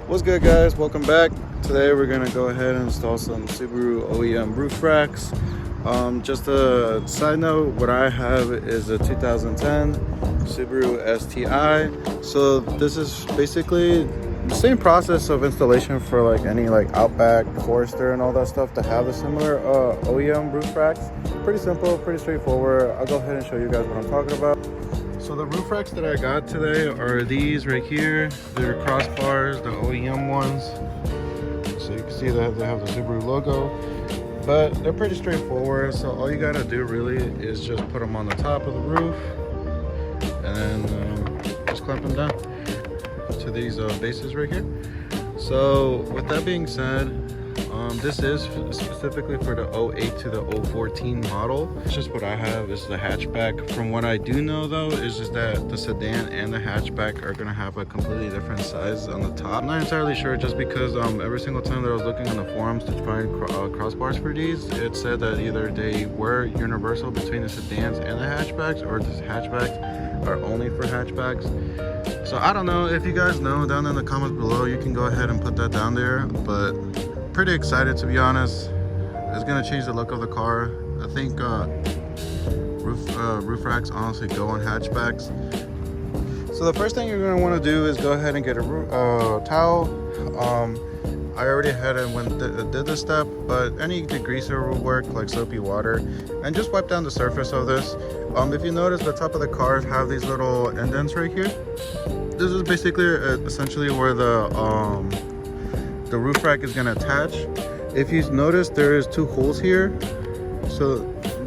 What's good, guys? Welcome back. Today we're gonna go ahead and install some Subaru OEM roof racks. Just a side note, what I have is a 2010 Subaru STI. So this is basically the same process of installation for like any like Outback, Forester and all that stuff to have the similar OEM roof racks. Pretty simple, pretty straightforward. I'll go ahead and show you guys what I'm talking about. So the roof racks that I got today are these right here. They're crossbars, the OEM ones. So you can see that they have the Subaru logo, but they're pretty straightforward. So all you gotta do really is just put them on the top of the roof and then just clamp them down to these bases right here. So with that being said, this is specifically for the 08 to the 014 model. It's just what I have is the hatchback. From what I do know though, is just that the sedan and the hatchback are gonna have a completely different size on the top. I'm not entirely sure, just because every single time that I was looking on the forums to find crossbars for these, it said that either they were universal between the sedans and the hatchbacks, or the hatchbacks are only for hatchbacks. So I don't know. If you guys know, down in the comments below, you can go ahead and put that down there. But pretty excited, to be honest. It's gonna change the look of the car. I think roof racks honestly go on hatchbacks. So the first thing you're gonna want to do is go ahead and get a towel. I already had it did this step, but any degreaser will work, like soapy water, and just wipe down the surface of this. If you notice, the top of the cars have these little indents right here. This is basically essentially where the roof rack is going to attach. If you notice, there is two holes here. So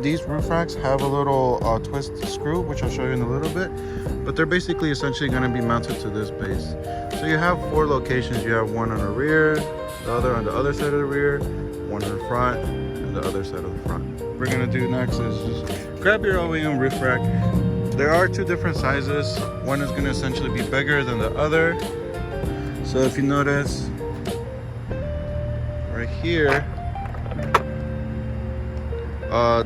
these roof racks have a little twist screw, which I'll show you in a little bit, but they're basically essentially going to be mounted to this base. So you have four locations. You have one on the rear, the other on the other side of the rear, one in the front, and the other side of the front. What we're going to do next is just grab your OEM roof rack. There are two different sizes. One is going to essentially be bigger than the other. So if you notice right here,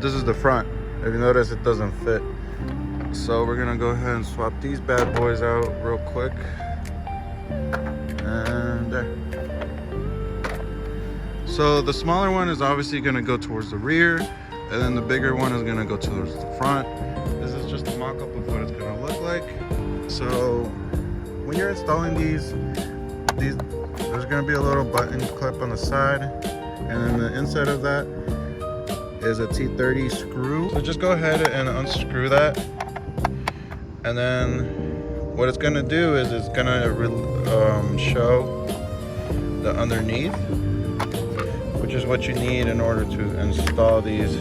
this is the front. If you notice, it doesn't fit. So we're gonna go ahead and swap these bad boys out real quick. And there. So the smaller one is obviously gonna go towards the rear, and then the bigger one is gonna go towards the front. This is just a mock-up of what it's gonna look like. So when you're installing these, there's gonna be a little button clip on the side, and then the inside of that is a T30 screw. So just go ahead and unscrew that, and then what it's gonna do is it's gonna show the underneath, which is what you need in order to install these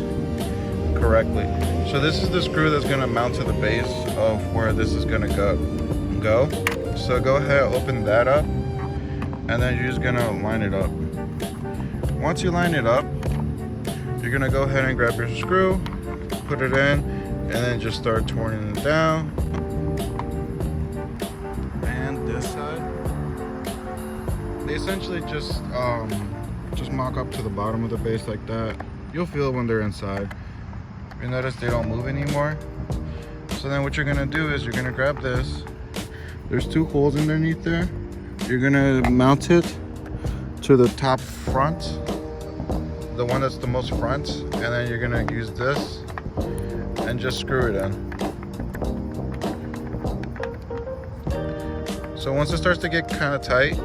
correctly. So this is the screw that's gonna mount to the base of where this is gonna go. So go ahead, open that up, and then you're just gonna line it up. Once you line it up, you're gonna go ahead and grab your screw, put it in, and then just start turning it down. And this side, they essentially just mock up to the bottom of the base like that. You'll feel when they're inside. You notice they don't move anymore. So then what you're gonna do is you're gonna grab this. There's two holes underneath there. You're gonna mount it to the top front, the one that's the most front, and then you're gonna use this and just screw it in. So once it starts to get kind of tight,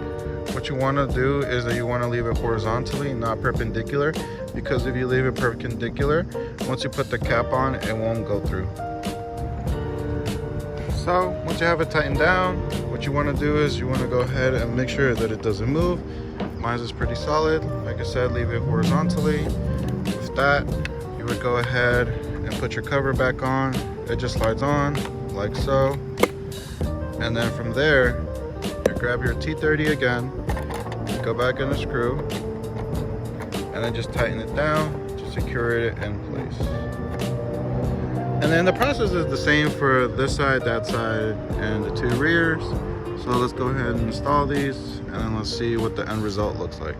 what you want to do is that you want to leave it horizontally, not perpendicular, because if you leave it perpendicular, once you put the cap on, it won't go through. So once you have it tightened down, what you want to do is you want to go ahead and make sure that it doesn't move. Mine is pretty solid. Like I said, leave it horizontally. With that, you would go ahead and put your cover back on. It just slides on like so. And then from there, you grab your T30 again, go back in the screw, and then just tighten it down to secure it in place. And then the process is the same for this side, that side, and the two rears. So let's go ahead and install these, and then let's see what the end result looks like.